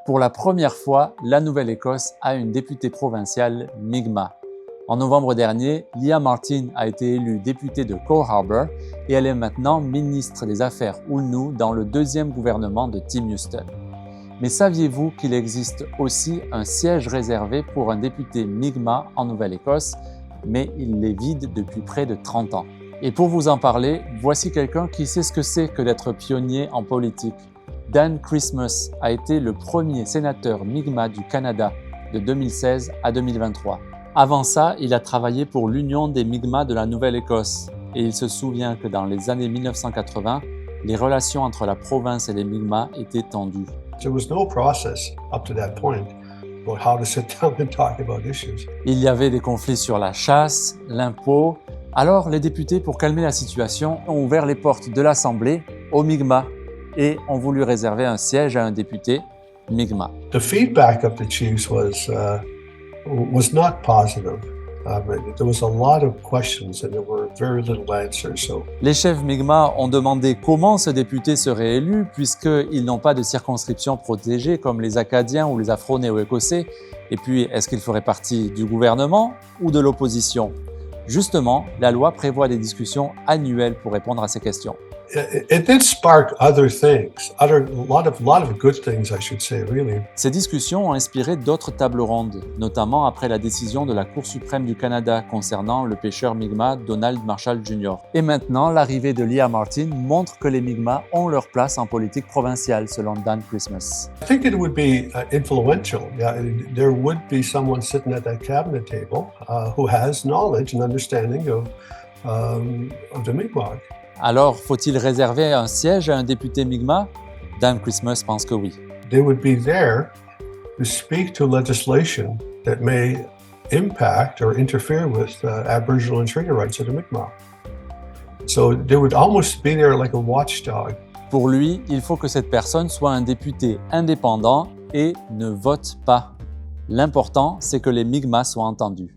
Pour la première fois, la Nouvelle-Écosse a une députée provinciale Mi'kmaq. En novembre dernier, Leah Martin a été élue députée de Cole Harbour et elle est maintenant ministre des Affaires Ulnu dans le deuxième gouvernement de Tim Houston. Mais saviez-vous qu'il existe aussi un siège réservé pour un député Mi'kmaq en Nouvelle-Écosse, mais il est vide depuis près de 30 ans. Et pour vous en parler, voici quelqu'un qui sait ce que c'est que d'être pionnier en politique. Dan Christmas a été le premier sénateur Mi'kmaq du Canada de 2016 à 2023. Avant ça, il a travaillé pour l'Union des Mi'kmaq de la Nouvelle-Écosse et il se souvient que dans les années 1980, les relations entre la province et les Mi'kmaq étaient tendues. There was no process up to that point about how to sit down and talk about issues. Il y avait des conflits sur la chasse, l'impôt. Alors, les députés, pour calmer la situation, ont ouvert les portes de l'Assemblée aux Mi'kmaq et ont voulu réserver un siège à un député Mi'kmaq. The feedback of the chiefs was not positive. There was a lot of questions and there were very little answers. So. Les chefs Mi'kmaq ont demandé comment ce député serait élu puisqu'ils n'ont pas de circonscription protégée comme les Acadiens ou les Afro-Néo-Écossais. Et puis, est-ce qu'ils feraient partie du gouvernement ou de l'opposition? Justement, la loi prévoit des discussions annuelles pour répondre à ces questions. It did spark other things, a lot of good things, I should say, really. Ces discussions ont inspiré d'autres tables rondes, notamment après la décision de la Cour suprême du Canada concernant le pêcheur Mi'kmaq Donald Marshall Jr. Et maintenant, l'arrivée de Leah Martin montre que les Mi'kmaq ont leur place en politique provinciale, selon Dan Christmas. I think it would be influential. There would be someone sitting at that cabinet table who has knowledge and understanding of the Mi'kmaq. Alors, faut-il réserver un siège à un député Mi'kmaq? Dan Christmas pense que oui. They would be there to speak to legislation that may impact or interfere with Aboriginal and Treaty rights of the Mi'kmaq. So they would almost be there like a watchdog. Pour lui, il faut que cette personne soit un député indépendant et ne vote pas. L'important, c'est que les Mi'kmaq soient entendus.